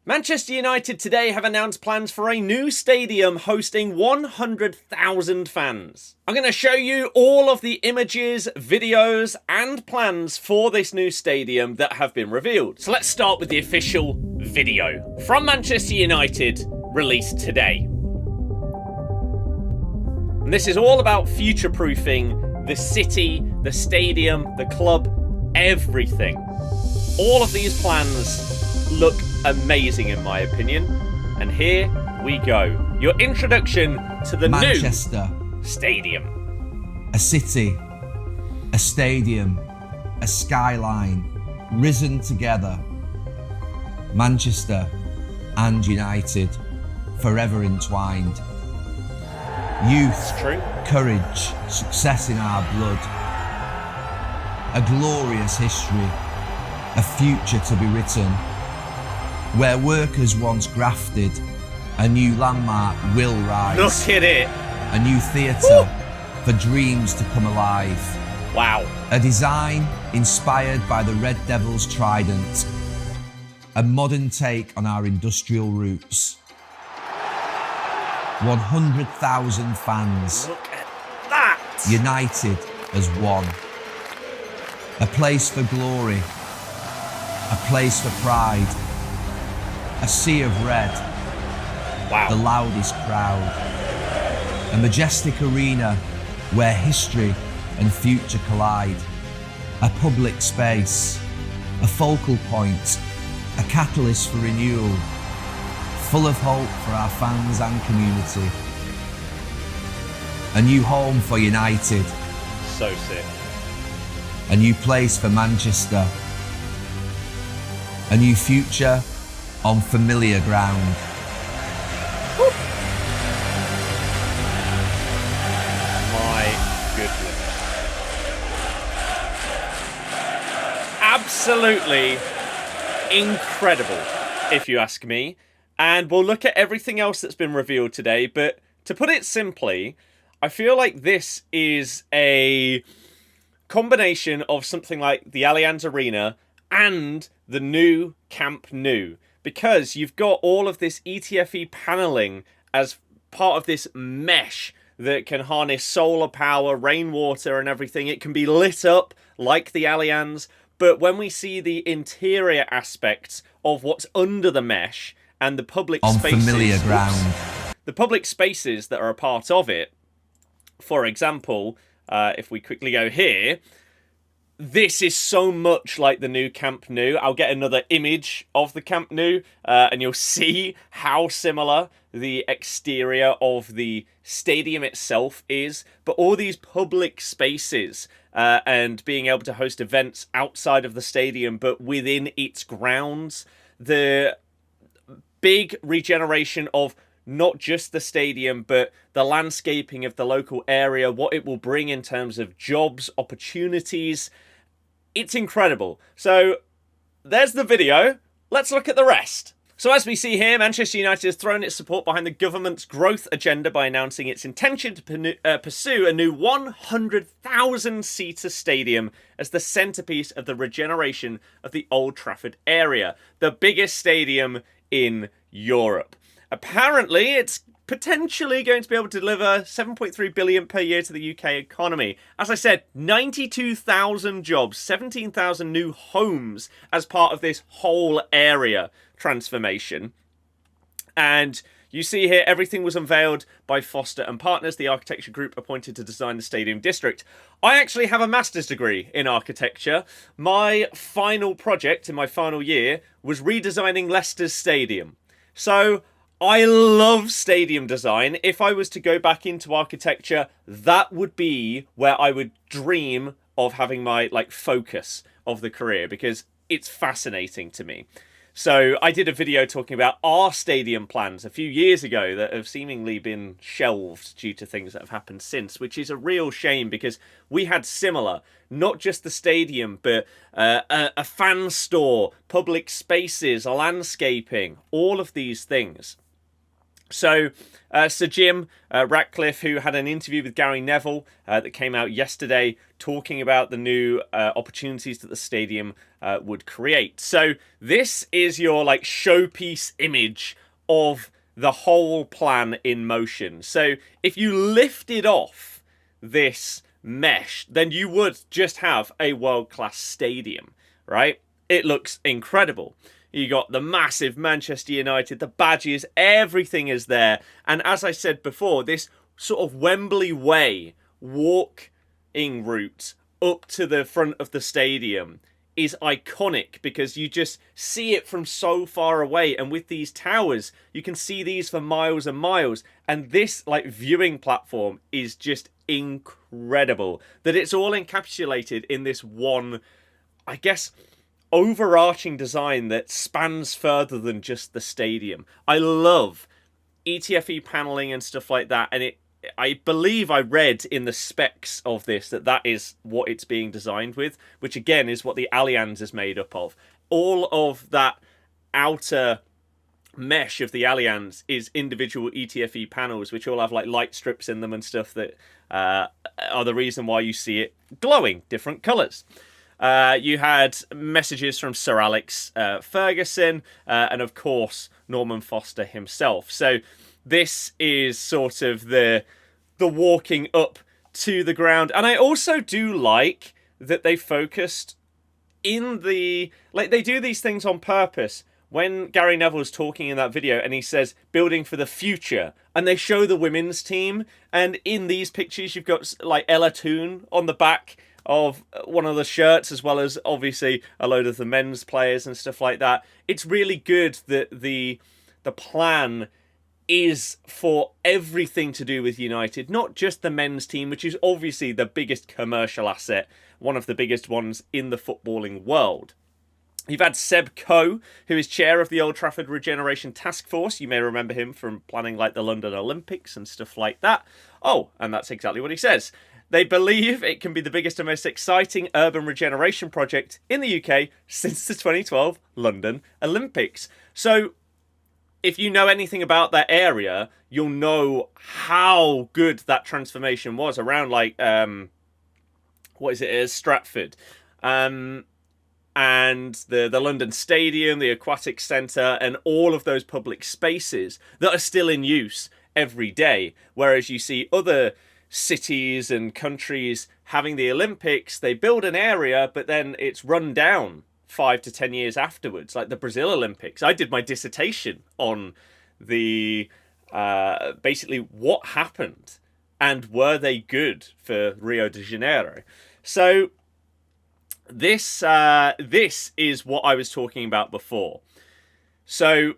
Manchester United today have announced plans for a new stadium hosting 100,000 fans. I'm going to show you all of the images, videos, and plans for this new stadium that have been revealed. So let's start with the official video from Manchester United, released today. And this is all about future-proofing the city, the stadium, the club, everything. All of these plans look amazing in my opinion. And here we go. Your introduction to the Manchester new stadium. A city, a stadium, a skyline, risen together. Manchester and United, forever entwined. Youth, courage, success in our blood. A glorious history, a future to be written. Where workers once grafted, a new landmark will rise. Look at it. A new theatre for dreams to come alive. Wow. A design inspired by the Red Devils trident. A modern take on our industrial roots. 100,000 fans. Look at that. United as one. A place for glory. A place for pride. A sea of red, wow. The loudest crowd. A majestic arena where history and future collide. A public space, a focal point, a catalyst for renewal. Full of hope for our fans and community. A new home for United. So sick. A new place for Manchester. A new future on familiar ground. Woo. My goodness. Absolutely incredible, if you ask me. And we'll look at everything else that's been revealed today, but to put it simply, I feel like this is a combination of something like the Allianz Arena and the new Camp Nou. Because you've got all of this ETFE paneling as part of this mesh that can harness solar power, rainwater and everything. It can be lit up like the Allianz. But when we see the interior aspects of what's under the mesh and the public spaces, on familiar ground, the public spaces that are a part of it, for example, if we quickly go here, this is so much like the new Camp Nou. I'll get another image of the Camp Nou and you'll see how similar the exterior of the stadium itself is. But all these public spaces and being able to host events outside of the stadium but within its grounds. The big regeneration of not just the stadium, but the landscaping of the local area, what it will bring in terms of jobs, opportunities. It's incredible. So there's the video. Let's look at the rest. So as we see here, Manchester United has thrown its support behind the government's growth agenda by announcing its intention to pursue a new 100,000-seater stadium as the centrepiece of the regeneration of the Old Trafford area, the biggest stadium in Europe. Apparently, it's potentially going to be able to deliver 7.3 billion per year to the UK economy. As I said, 92,000 jobs, 17,000 new homes as part of this whole area transformation. And you see here, everything was unveiled by Foster and Partners, the architecture group appointed to design the stadium district. I actually have a master's degree in architecture. My final project in my final year was redesigning Leicester's stadium. So I love stadium design. If I was to go back into architecture, that would be where I would dream of having my focus of the career, because it's fascinating to me. So I did a video talking about our stadium plans a few years ago that have seemingly been shelved due to things that have happened since, which is a real shame because we had similar, not just the stadium, but a fan store, public spaces, landscaping, all of these things. So, Sir Jim Ratcliffe, who had an interview with Gary Neville that came out yesterday, talking about the new opportunities that the stadium would create. So, this is your like showpiece image of the whole plan in motion. So, if you lifted off this mesh, then you would just have a world-class stadium, right? It looks incredible. You got the massive Manchester United, the badges, everything is there. And as I said before, this sort of Wembley Way walking route up to the front of the stadium is iconic because you just see it from so far away. And with these towers, you can see these for miles and miles. And this like viewing platform is just incredible that it's all encapsulated in this one, I guess, overarching design that spans further than just the stadium. I love ETFE paneling and stuff like that, and I believe I read in the specs of this that is what it's being designed with, which again is what the Allianz is made up of. All of that outer mesh of the Allianz is individual ETFE panels, which all have like light strips in them and stuff that are the reason why you see it glowing different colours. You had messages from Sir Alex Ferguson and, of course, Norman Foster himself. So this is sort of the walking up to the ground. And I also do like that they focused in the... Like, they do these things on purpose. When Gary Neville's talking in that video and he says, building for the future, and they show the women's team, and in these pictures you've got, like, Ella Toone on the back of one of the shirts, as well as obviously a load of the men's players and stuff like that. It's really good that the plan is for everything to do with United, not just the men's team, which is obviously the biggest commercial asset, one of the biggest ones in the footballing world. You've had Seb Coe, who is chair of the Old Trafford Regeneration Task Force. You may remember him from planning like the London Olympics and stuff like that. Oh, and that's exactly what he says. They believe it can be the biggest and most exciting urban regeneration project in the UK since the 2012 London Olympics. So, if you know anything about that area, you'll know how good that transformation was around, like, Stratford. And the London Stadium, the Aquatic Centre, and all of those public spaces that are still in use every day. Whereas you see other cities and countries having the Olympics, they build an area, but then it's run down 5 to 10 years afterwards, like the Brazil Olympics. I did my dissertation on the basically what happened and were they good for Rio de Janeiro. So this is what I was talking about before. So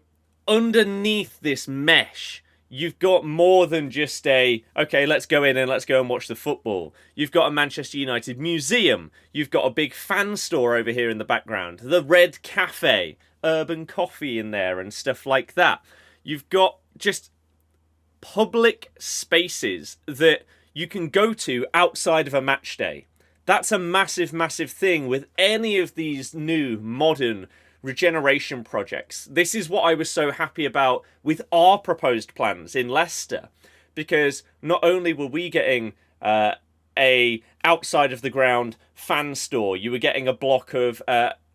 underneath this mesh, you've got more than just okay, let's go in and let's go and watch the football. You've got a Manchester United museum. You've got a big fan store over here in the background. The Red Cafe, urban coffee in there and stuff like that. You've got just public spaces that you can go to outside of a match day. That's a massive, massive thing with any of these new modern regeneration projects. This is what I was so happy about with our proposed plans in Leicester, because not only were we getting a outside of the ground fan store, you were getting a block of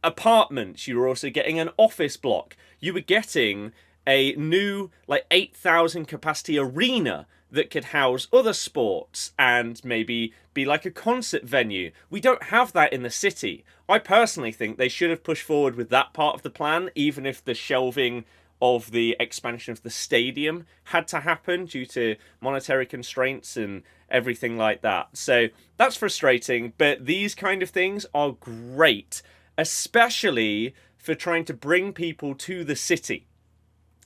apartments, you were also getting an office block, you were getting a new like 8,000 capacity arena that could house other sports and maybe be like a concert venue. We don't have that in the city. I personally think they should have pushed forward with that part of the plan, even if the shelving of the expansion of the stadium had to happen due to monetary constraints and everything like that. So that's frustrating, but these kind of things are great, especially for trying to bring people to the city.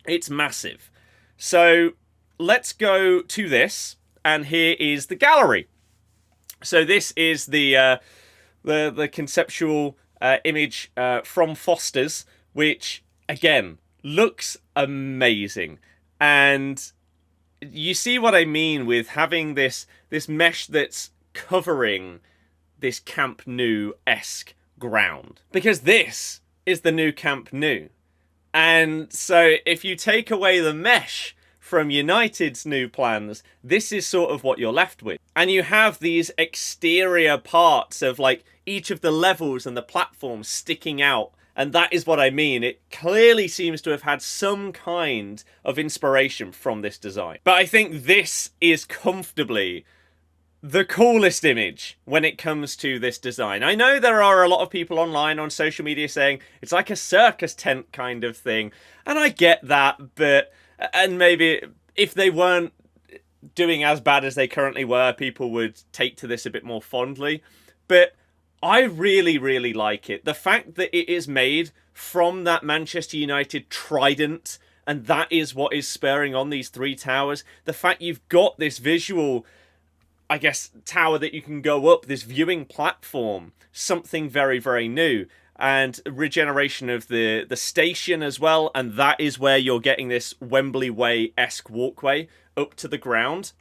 It's massive. So let's go to this, and here is the gallery. So this is the conceptual image from Foster's, which again looks amazing, and you see what I mean with having this mesh that's covering this Camp Nou-esque ground, because this is the new Camp Nou. And so if you take away the mesh from United's new plans, this is sort of what you're left with. And you have these exterior parts of like each of the levels and the platforms sticking out. And that is what I mean. It clearly seems to have had some kind of inspiration from this design. But I think this is comfortably the coolest image when it comes to this design. I know there are a lot of people online on social media saying it's like a circus tent kind of thing. And I get that, but... And maybe if they weren't doing as bad as they currently were, people would take to this a bit more fondly. But I really, really like it. The fact that it is made from that Manchester United trident, and that is what is spurring on these three towers. The fact you've got this visual, I guess, tower that you can go up, this viewing platform, something very, very new. And regeneration of the station as well, and that is where you're getting this Wembley Way-esque walkway up to the ground.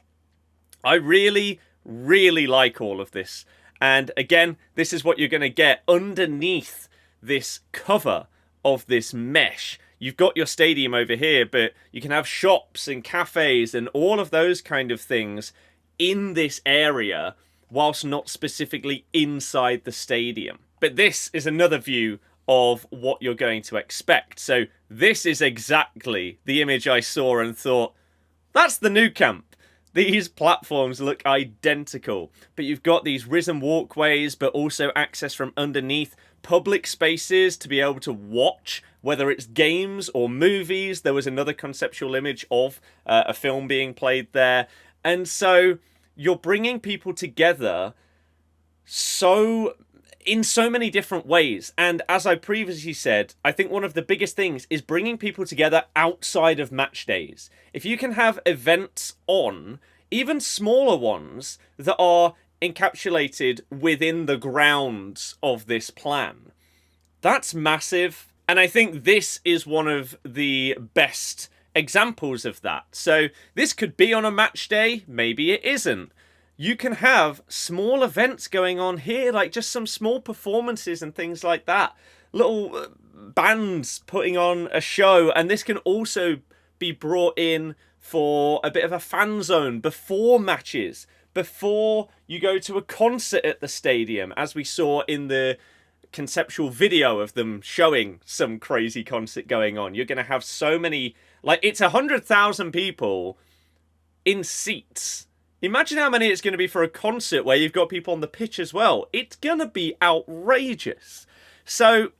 I really, really like all of this. And again, this is what you're going to get underneath this cover of this mesh. You've got your stadium over here, but you can have shops and cafes and all of those kind of things in this area, whilst not specifically inside the stadium. But this is another view of what you're going to expect. So this is exactly the image I saw and thought, that's the Nou Camp. These platforms look identical. But you've got these risen walkways, but also access from underneath, public spaces to be able to watch, whether it's games or movies. There was another conceptual image of a film being played there. And so you're bringing people together in so many different ways. And as I previously said, I think one of the biggest things is bringing people together outside of match days. If you can have events on, even smaller ones, that are encapsulated within the grounds of this plan, that's massive. And I think this is one of the best examples of that. So this could be on a match day, maybe it isn't. You can have small events going on here, like just some small performances and things like that. Little bands putting on a show. And this can also be brought in for a bit of a fan zone before matches, before you go to a concert at the stadium, as we saw in the conceptual video of them showing some crazy concert going on. You're going to have so many, like it's 100,000 people in seats. Imagine how many it's going to be for a concert where you've got people on the pitch as well. It's going to be outrageous. So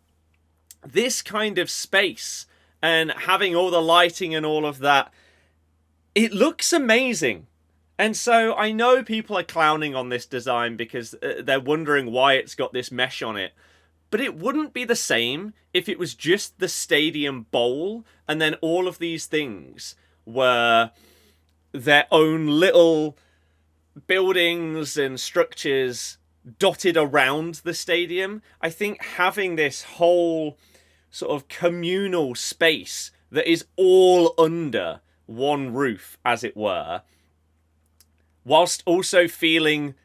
this kind of space and having all the lighting and all of that, it looks amazing. And so I know people are clowning on this design because they're wondering why it's got this mesh on it. But it wouldn't be the same if it was just the stadium bowl and then all of these things were their own little buildings and structures dotted around the stadium. I think having this whole sort of communal space that is all under one roof, as it were, whilst also feeling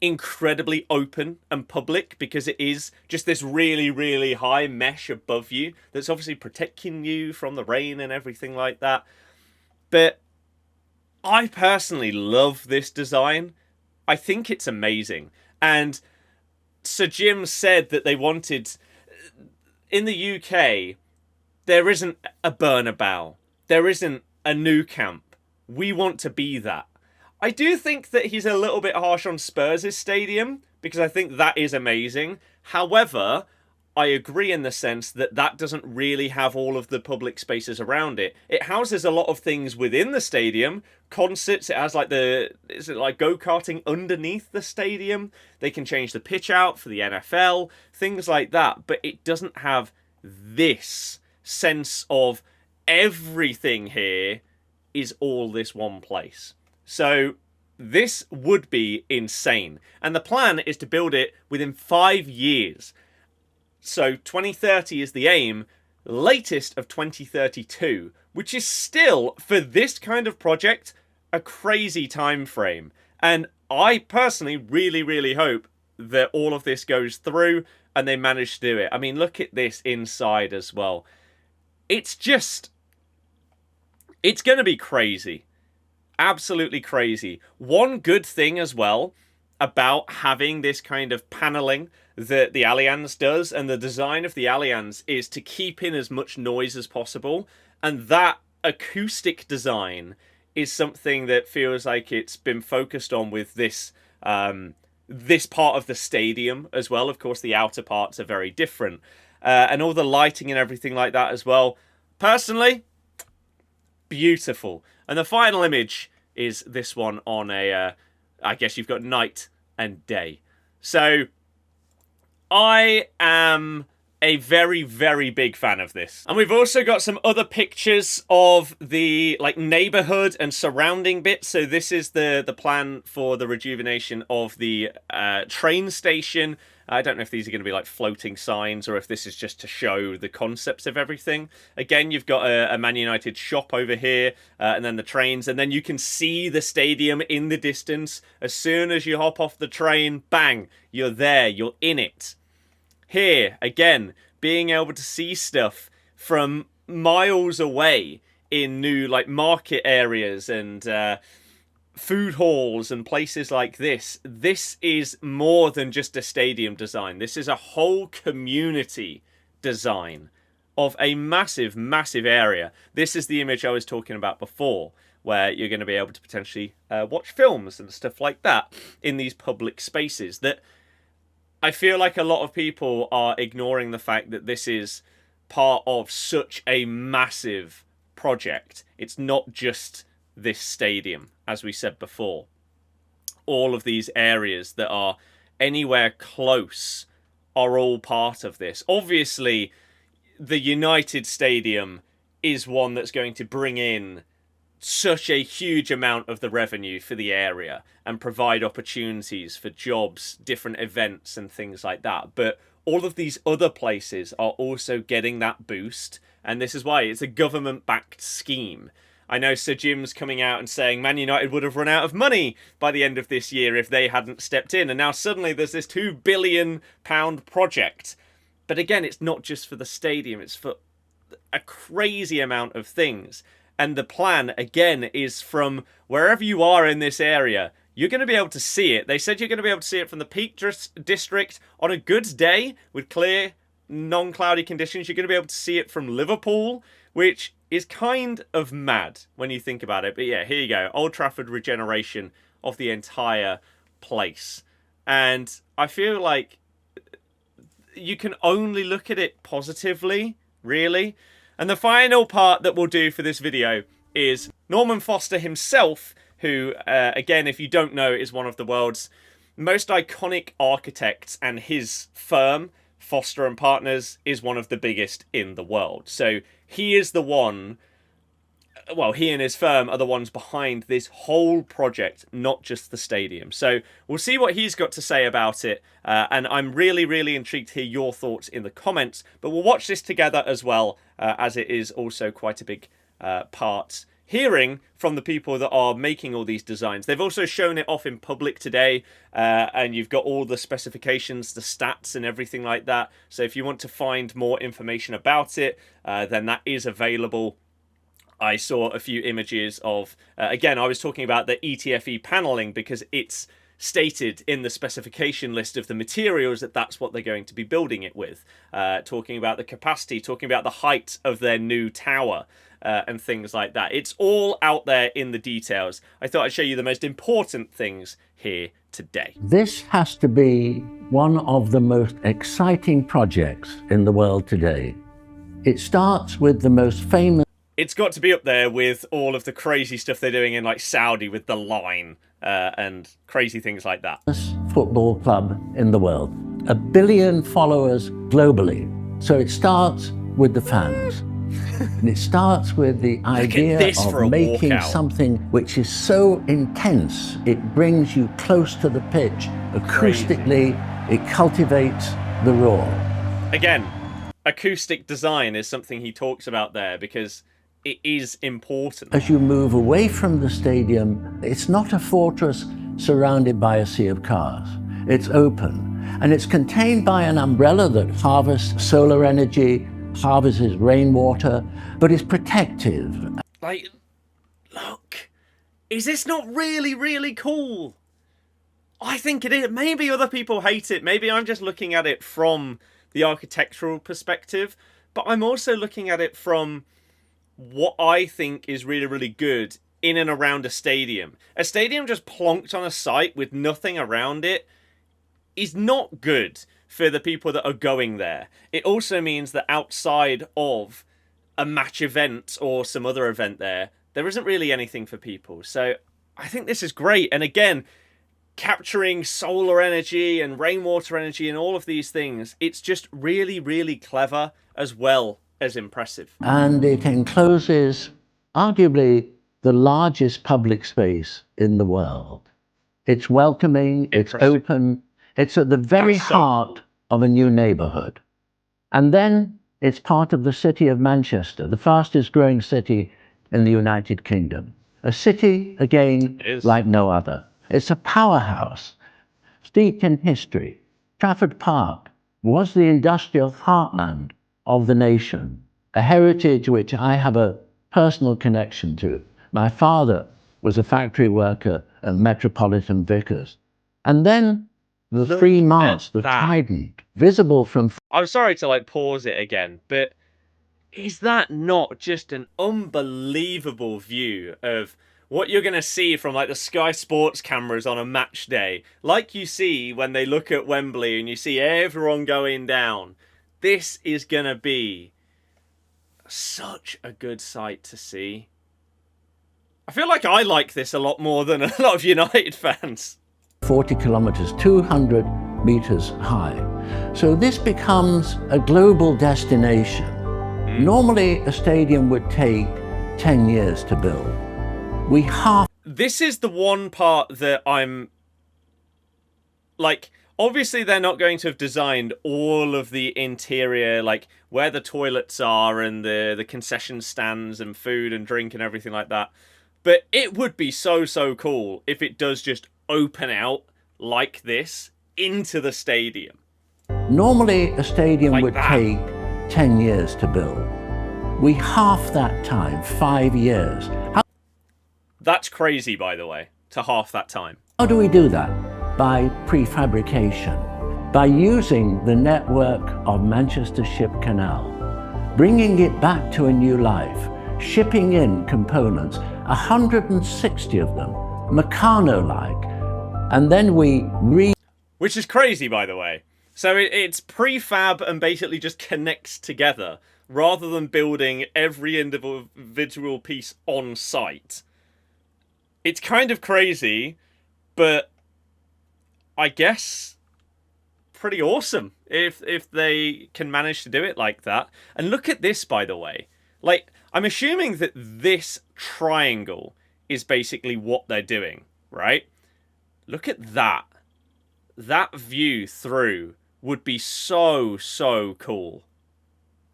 incredibly open and public, because it is just this really, really high mesh above you that's obviously protecting you from the rain and everything like that. But I personally love this design. I think it's amazing. And Sir Jim said that they wanted... In the UK, there isn't a Bernabeu. There isn't a Nou Camp. We want to be that. I do think that he's a little bit harsh on Spurs' stadium, because I think that is amazing. However, I agree in the sense that that doesn't really have all of the public spaces around it. It houses a lot of things within the stadium. Concerts, it has like is it like go-karting underneath the stadium? They can change the pitch out for the NFL, things like that. But it doesn't have this sense of everything here is all this one place. So this would be insane. And the plan is to build it within 5 years. So 2030 is the aim, latest of 2032, which is still, for this kind of project, a crazy time frame. And I personally really, really hope that all of this goes through and they manage to do it. I mean, look at this inside as well. It's just... It's going to be crazy. Absolutely crazy. One good thing as well about having this kind of paneling that the Allianz does, and the design of the Allianz, is to keep in as much noise as possible. And that acoustic design is something that feels like it's been focused on with this this part of the stadium as well. Of course, the outer parts are very different. And all the lighting and everything like that as well. Personally, beautiful. And the final image is this one on a, I guess you've got night and day. So I am a very, very big fan of this. And we've also got some other pictures of the neighborhood and surrounding bits. So this is the plan for the rejuvenation of the train station. I don't know if these are going to be like floating signs or if this is just to show the concepts of everything. Again, you've got a Man United shop over here, and then the trains, and then you can see the stadium in the distance. As soon as you hop off the train, bang, you're there, you're in it. Here, again, being able to see stuff from miles away in new market areas and food halls and places like this. This is more than just a stadium design. This is a whole community design of a massive, massive area. This is the image I was talking about before, where you're going to be able to potentially watch films and stuff like that in these public spaces. That I feel like a lot of people are ignoring the fact that this is part of such a massive project. It's not just this stadium, as we said before. All of these areas that are anywhere close are all part of this. Obviously, the United Stadium is one that's going to bring in such a huge amount of the revenue for the area and provide opportunities for jobs, different events and things like that. But all of these other places are also getting that boost, and this is why it's a government-backed scheme. I know Sir Jim's coming out and saying Man United would have run out of money by the end of this year if they hadn't stepped in, and now suddenly there's this £2 billion project. But again, it's not just for the stadium, it's for a crazy amount of things. And the plan, again, is from wherever you are in this area, you're going to be able to see it. They said you're going to be able to see it from the Peak District on a good day with clear, non-cloudy conditions. You're going to be able to see it from Liverpool, which is kind of mad when you think about it. But yeah, here you go. Old Trafford regeneration of the entire place. And I feel like you can only look at it positively, really. And the final part that we'll do for this video is Norman Foster himself, who, again, if you don't know, is one of the world's most iconic architects, and his firm, Foster and Partners, is one of the biggest in the world. So he is the one, well, he and his firm are the ones behind this whole project, not just the stadium. So we'll see what he's got to say about it, and I'm really, really intrigued to hear your thoughts in the comments. But we'll watch this together as well, as it is also quite a big part hearing from the people that are making all these designs. They've also shown it off in public today, and you've got all the specifications, the stats and everything like that. So if you want to find more information about it, then that is available. I saw a few images of, again, I was talking about the ETFE paneling because it's stated in the specification list of the materials that that's what they're going to be building it with. Talking about the capacity, talking about the height of their new tower, and things like that. It's all out there in the details. I thought I'd show you the most important things here today. This has to be one of the most exciting projects in the world today. It starts with the most famous... It's got to be up there with all of the crazy stuff they're doing in like Saudi with the line and crazy things like that. Football club in the world. 1 billion followers globally. So it starts with the fans. And it starts with the idea of making something which is so intense, it brings you close to the pitch. Acoustically, it cultivates the roar. Again, acoustic design is something he talks about there because it is important. As you move away from the stadium, it's not a fortress surrounded by a sea of cars. It's open, and it's contained by an umbrella that harvests solar energy, harvests rainwater, but is protective. Like, look, is this not really, really cool? I think it is. Maybe other people hate it. Maybe I'm just looking at it from the architectural perspective, but I'm also looking at it from what I think is really, really good in and around a stadium. A stadium just plonked on a site with nothing around it is not good for the people that are going there. It also means that outside of a match event or some other event there isn't really anything for people. So I think this is great. And again, capturing solar energy and rainwater energy and all of these things, it's just really, really clever as well as impressive. And it encloses arguably the largest public space in the world. It's welcoming, it's open, it's at the very heart of a new neighborhood. And then it's part of the city of Manchester, the fastest growing city in the United Kingdom. A city, again, like no other. It's a powerhouse, steeped in history. Trafford Park was the industrial heartland of the nation, a heritage which I have a personal connection to. My father was a factory worker at Metropolitan Vickers. And then the Three Masts, the Trident, visible from... I'm sorry to pause it again, but is that not just an unbelievable view of what you're going to see from the Sky Sports cameras on a match day? Like you see when they look at Wembley and you see everyone going down. This is going to be such a good sight to see. I feel like I like this a lot more than a lot of United fans. 40 kilometers, 200 meters high. So this becomes a global destination. Normally, a stadium would take 10 years to build. This is the one part that I'm... obviously they're not going to have designed all of the interior, where the toilets are and the concession stands and food and drink and everything like that. But it would be so, so cool if it does just open out like this into the stadium. Normally, a stadium would take 10 years to build. We half that time, 5 years. That's crazy, by the way, to half that time. How do we do that? By prefabrication, by using the network of Manchester Ship Canal, bringing it back to a new life, shipping in components, 160 of them, Meccano-like, and then Which is crazy, by the way. So it's prefab and basically just connects together, rather than building every individual piece on site. It's kind of crazy, but I guess pretty awesome if they can manage to do it like that. And look at this, by the way. I'm assuming that this triangle is basically what they're doing, right? Look at that. That view through would be so, so cool.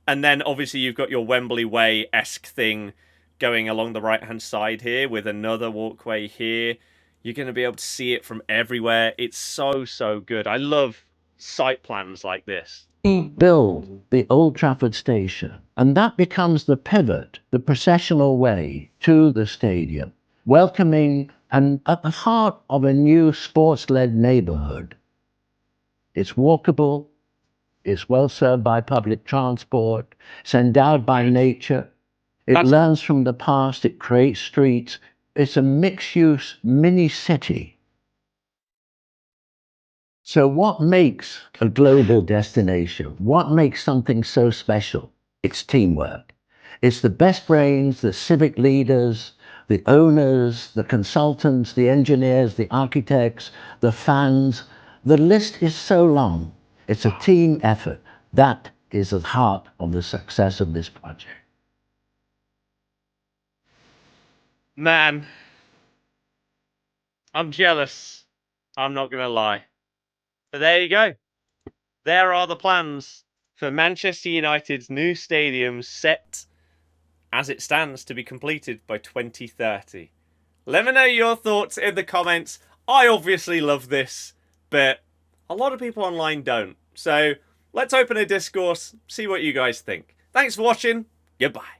And then obviously you've got your Wembley Way-esque thing going along the right-hand side here with another walkway here. You're going to be able to see it from everywhere. It's so, so good. I love site plans like this. Build the Old Trafford station, and that becomes the pivot, the processional way to the stadium, welcoming and at the heart of a new sports-led neighborhood. It's walkable, it's well served by public transport, it's endowed by nature, it learns from the past, it creates streets. It's a mixed-use mini-city. So what makes a global destination? What makes something so special? It's teamwork. It's the best brains, the civic leaders, the owners, the consultants, the engineers, the architects, the fans. The list is so long. It's a team effort. That is at the heart of the success of this project. Man, I'm jealous. I'm not going to lie. But there you go. There are the plans for Manchester United's new stadium, set as it stands to be completed by 2030. Let me know your thoughts in the comments. I obviously love this, but a lot of people online don't. So let's open a discourse, see what you guys think. Thanks for watching. Goodbye.